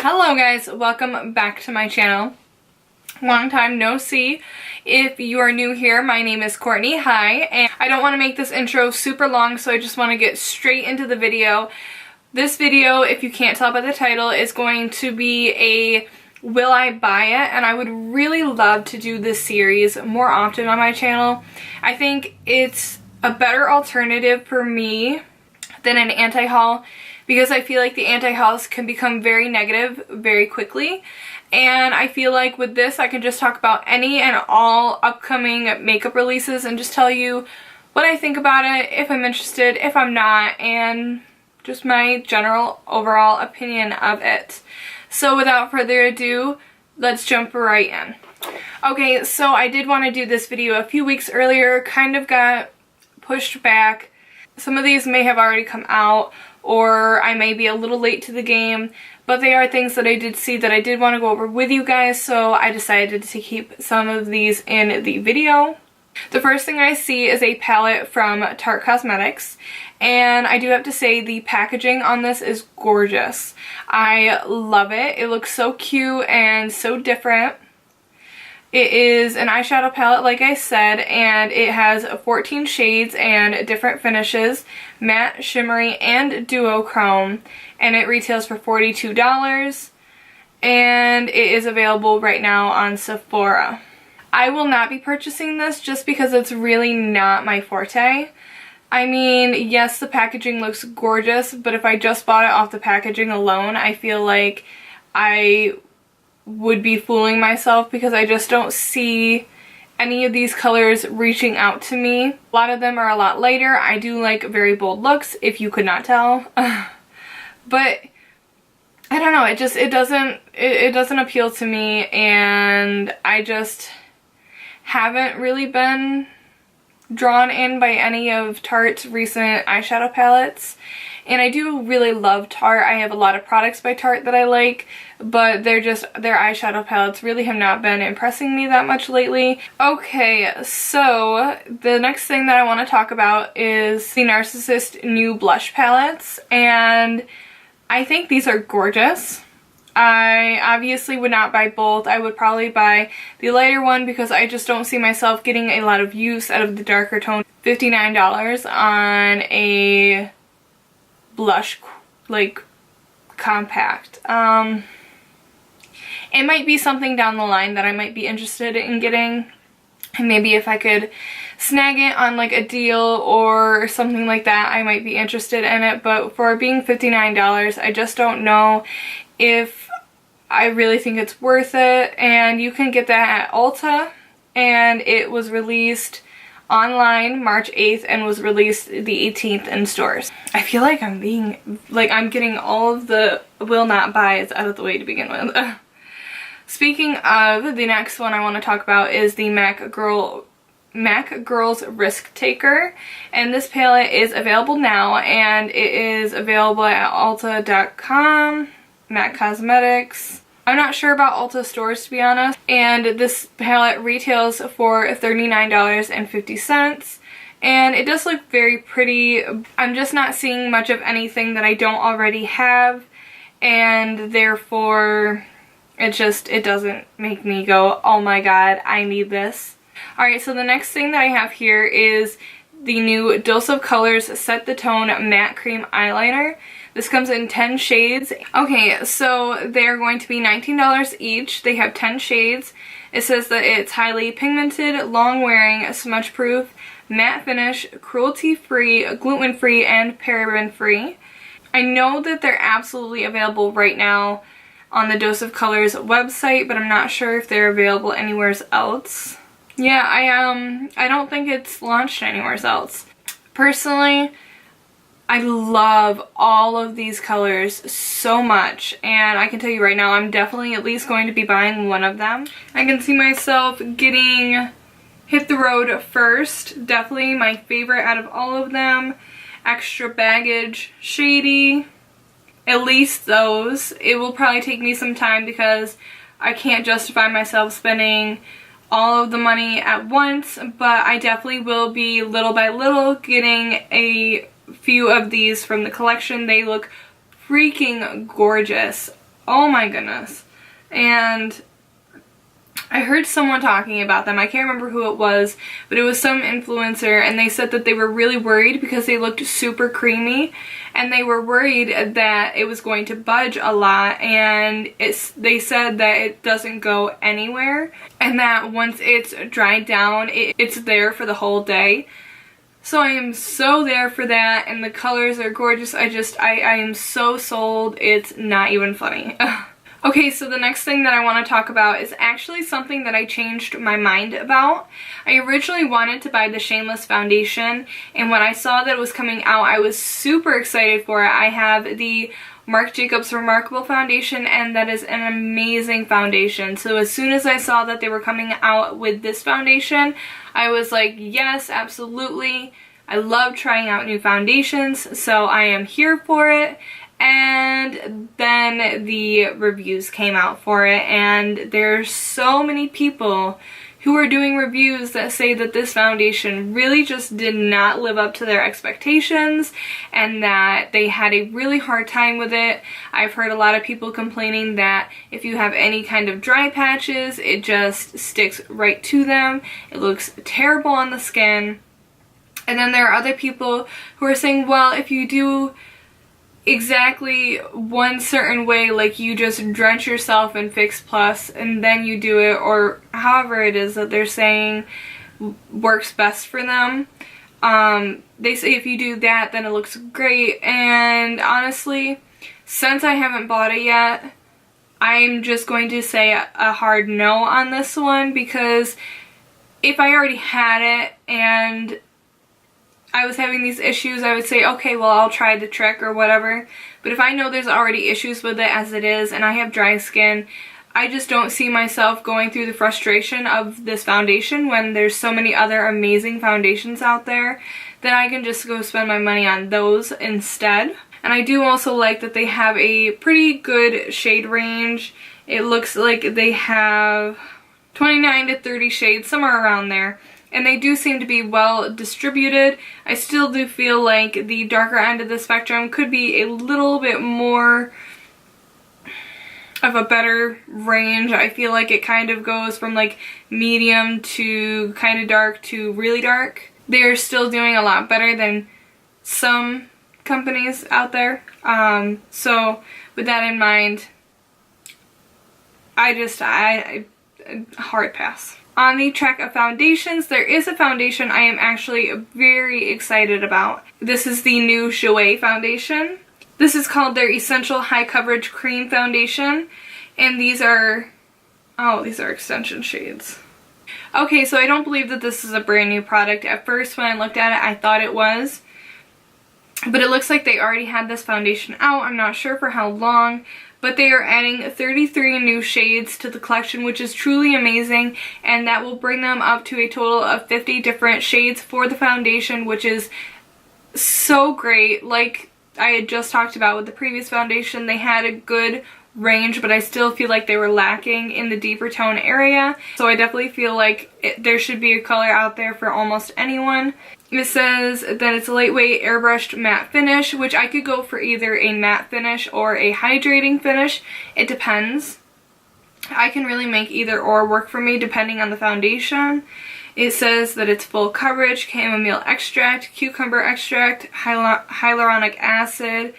Hello guys, welcome back to my channel. Long time no see. If you are new here, my name is Courtney. Hi, and I don't want to make this intro super long, so I just want to get straight into the video. This video, if you can't tell by the title, is going to be a will I buy it, and I would really love to do this series more often on my channel. I think it's a better alternative for me than an anti-haul, because I feel like the anti-hauls can become very negative very quickly, and I feel like with this I can just talk about any and all upcoming makeup releases and just tell you what I think about it, if I'm interested, if I'm not, and just my general overall opinion of it. So without further ado, let's jump right in. Okay, so I did want to do this video a few weeks earlier, kind of got pushed back. Some of these may have already come out, or I may be a little late to the game, but they are things that I did see that I did want to go over with you guys, so I decided to keep some of these in the video. The first thing I see is a palette from Tarte Cosmetics, and I do have to say the packaging on this is gorgeous. I love it. It looks so cute and so different. It is an eyeshadow palette, like I said, and it has 14 shades and different finishes, matte, shimmery, and duochrome, and it retails for $42, and it is available right now on Sephora. I will not be purchasing this just because it's really not my forte. I mean, yes, the packaging looks gorgeous, but if I just bought it off the packaging alone, I feel like I would be fooling myself because I just don't see any of these colors reaching out to me. A lot of them are a lot lighter. I do like very bold looks, if you could not tell. But I don't know, it doesn't appeal to me, and I just haven't really been drawn in by any of Tarte's recent eyeshadow palettes. And I do really love Tarte. I have a lot of products by Tarte that I like, but their eyeshadow palettes really have not been impressing me that much lately. Okay, so the next thing that I want to talk about is the Narcissist new blush palettes, and I think these are gorgeous. I obviously would not buy both. I would probably buy the lighter one because I just don't see myself getting a lot of use out of the darker tone. $59 on a blush, like, compact. It might be something down the line that I might be interested in getting, and maybe if I could snag it on like a deal or something like that, I might be interested in it. But for being $59, I just don't know if I really think it's worth it. And you can get that at Ulta, and it was released online March 8th and was released the 18th in stores. I feel like I'm getting all of the will not buys out of the way to begin with. Speaking of, the next one I want to talk about is the MAC Girls Risk Taker, and this palette is available now, and it is available at Ulta.com, MAC Cosmetics. I'm not sure about Ulta stores, to be honest, and this palette retails for $39.50, and it does look very pretty. I'm just not seeing much of anything that I don't already have, and therefore it doesn't make me go, oh my god, I need this. Alright, so the next thing that I have here is the new Dose of Colors Set the Tone Matte Cream Eyeliner. This comes in 10 shades. Okay, so they're going to be $19 each. They have 10 shades. It says that it's highly pigmented, long-wearing, smudge-proof, matte finish, cruelty-free, gluten-free, and paraben-free. I know that they're absolutely available right now on the Dose of Colors website, but I'm not sure if they're available anywhere else. Yeah, I don't think it's launched anywhere else. Personally, I love all of these colors so much, and I can tell you right now, I'm definitely at least going to be buying one of them. I can see myself getting Hit the Road first, definitely my favorite out of all of them. Extra Baggage, Shady, at least those. It will probably take me some time because I can't justify myself spending all of the money at once, but I definitely will be little by little getting a few of these from the collection. They look freaking gorgeous. oh my goodness. And I heard someone talking about them. I can't remember who it was, but it was some influencer, and they said that they were really worried because they looked super creamy, and they were worried that it was going to budge a lot, and they said that it doesn't go anywhere, and that once it's dried down, it's there for the whole day. So I am so there for that, and the colors are gorgeous. I am so sold. It's not even funny. Okay, so the next thing that I want to talk about is actually something that I changed my mind about. I originally wanted to buy the Shameless foundation, and when I saw that it was coming out, I was super excited for it. I have the Marc Jacobs Remarkable foundation, and that is an amazing foundation. So as soon as I saw that they were coming out with this foundation, I was like, yes, absolutely. I love trying out new foundations, so I am here for it. And then the reviews came out for it, and there's so many people who are doing reviews that say that this foundation really just did not live up to their expectations and that they had a really hard time with it. I've heard a lot of people complaining that if you have any kind of dry patches, it just sticks right to them. It looks terrible on the skin. And then there are other people who are saying, well, if you do exactly one certain way, like you just drench yourself in Fix Plus and then you do it, or however it is that they're saying works best for them. They say if you do that, then it looks great, and honestly, since I haven't bought it yet, I'm just going to say a hard no on this one, because if I already had it and I was having these issues, I would say, okay, well, I'll try the trick or whatever. But if I know there's already issues with it as it is, and I have dry skin, I just don't see myself going through the frustration of this foundation when there's so many other amazing foundations out there that I can just go spend my money on those instead. And I do also like that they have a pretty good shade range. It looks like they have 29 to 30 shades, somewhere around there. And they do seem to be well distributed. I still do feel like the darker end of the spectrum could be a little bit more of a better range. I feel like it kind of goes from like medium to kind of dark to really dark. They're still doing a lot better than some companies out there. So with that in mind, I hard pass. On the track of foundations, there is a foundation I am actually very excited about. This is the new Jouer foundation. This is called their Essential High Coverage Cream Foundation, and these are extension shades. Okay, so I don't believe that this is a brand new product. At first when I looked at it, I thought it was, but it looks like they already had this foundation out. I'm not sure for how long, but they are adding 33 new shades to the collection, which is truly amazing, and that will bring them up to a total of 50 different shades for the foundation, which is so great. Like I had just talked about with the previous foundation, they had a good range, but I still feel like they were lacking in the deeper tone area. So I definitely feel like there should be a color out there for almost anyone. It says that it's a lightweight airbrushed matte finish, which I could go for either a matte finish or a hydrating finish. It depends. I can really make either or work for me depending on the foundation. It says that it's full coverage, chamomile extract, cucumber extract, hyaluronic acid,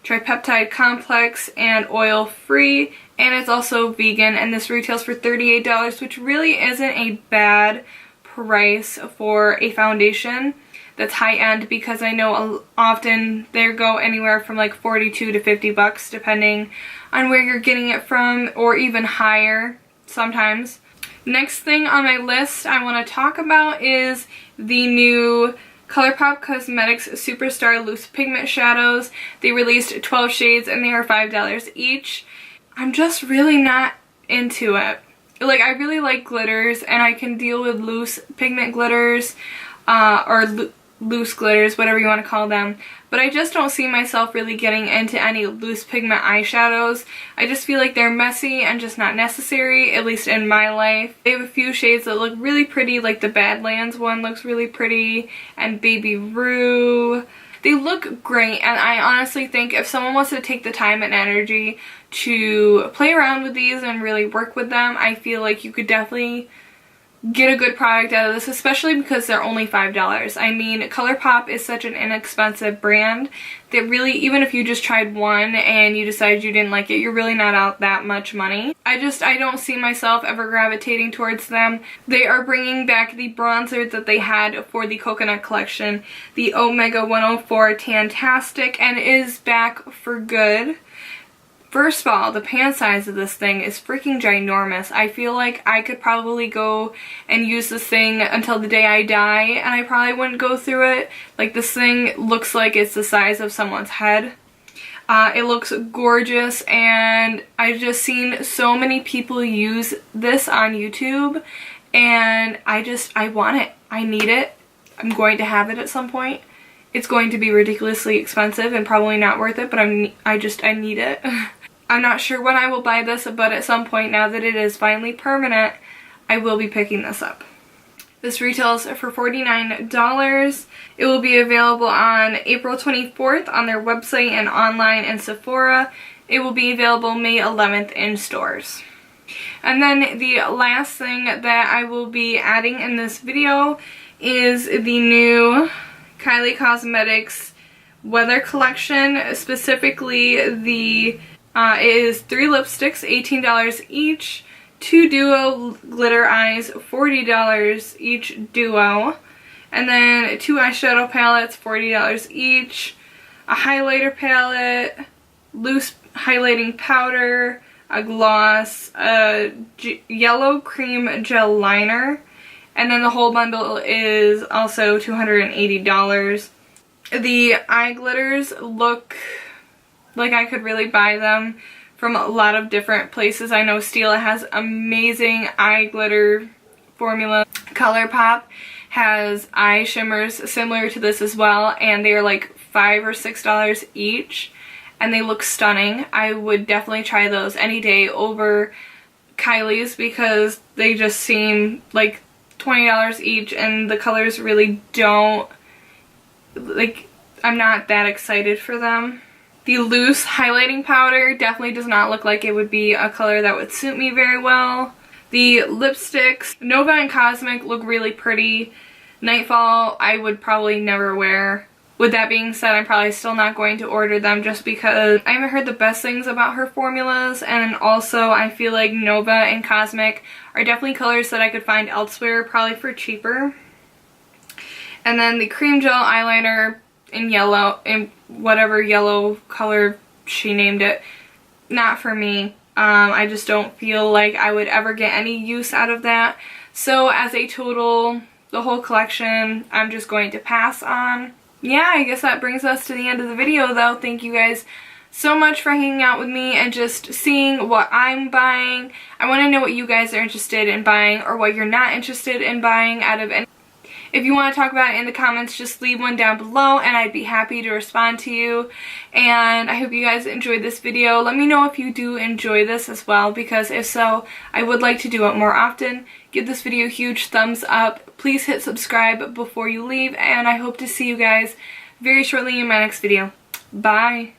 tripeptide complex, and oil free, and it's also vegan, and this retails for $38, which really isn't a bad price for a foundation that's high-end, because I know often they go anywhere from like 42 to 50 bucks depending on where you're getting it from, or even higher sometimes. Next thing on my list I want to talk about is the new ColourPop Cosmetics Superstar Loose Pigment Shadows. They released 12 shades and they are $5 each. I'm just really not into it. Like, I really like glitters, and I can deal with loose pigment glitters, or loose glitters, whatever you want to call them, but I just don't see myself really getting into any loose pigment eyeshadows. I just feel like they're messy and just not necessary, at least in my life. They have a few shades that look really pretty, like the Badlands one looks really pretty, and Baby Rue. They look great, and I honestly think if someone wants to take the time and energy to play around with these and really work with them, I feel like you could definitely get a good product out of this, especially because they're only $5. I mean, ColourPop is such an inexpensive brand that really, even if you just tried one and you decided you didn't like it, you're really not out that much money. I don't see myself ever gravitating towards them. They are bringing back the bronzer that they had for the Coconut collection, the Omega 104 Tantastic, and it is back for good. First of all, the pan size of this thing is freaking ginormous. I feel like I could probably go and use this thing until the day I die, and I probably wouldn't go through it. Like, this thing looks like it's the size of someone's head. It looks gorgeous, and I've just seen so many people use this on YouTube, and I want it. I need it. I'm going to have it at some point. It's going to be ridiculously expensive and probably not worth it, but I need it. I'm not sure when I will buy this, but at some point, now that it is finally permanent, I will be picking this up. This retails for $49. It will be available on April 24th on their website and online in Sephora. It will be available May 11th in stores. And then the last thing that I will be adding in this video is the new Kylie Cosmetics Weather Collection. Specifically, it is 3 lipsticks, $18 each, 2 duo glitter eyes, $40 each duo, and then 2 eyeshadow palettes, $40 each, a highlighter palette, loose highlighting powder, a gloss, a yellow cream gel liner, and then the whole bundle is also $280. The eye glitters look like I could really buy them from a lot of different places. I know Stila has amazing eye glitter formula. ColourPop has eye shimmers similar to this as well, and they are like $5 or $6 each, and they look stunning. I would definitely try those any day over Kylie's because they just seem like $20 each, and the colors really don't, like, I'm not that excited for them. The loose highlighting powder definitely does not look like it would be a color that would suit me very well. The lipsticks, Nova and Cosmic, look really pretty. Nightfall, I would probably never wear. With that being said, I'm probably still not going to order them just because I haven't heard the best things about her formulas, and also I feel like Nova and Cosmic are definitely colors that I could find elsewhere, probably for cheaper. And then the cream gel eyeliner in yellow, in whatever yellow color she named it, not for me. I just don't feel like I would ever get any use out of that. So as a total, the whole collection, I'm just going to pass on. Yeah, I guess that brings us to the end of the video though. Thank you guys so much for hanging out with me and just seeing what I'm buying. I want to know what you guys are interested in buying or what you're not interested in buying out of any. If you want to talk about it in the comments, just leave one down below and I'd be happy to respond to you. And I hope you guys enjoyed this video. Let me know if you do enjoy this as well, because if so, I would like to do it more often. Give this video a huge thumbs up. Please hit subscribe before you leave, and I hope to see you guys very shortly in my next video. Bye!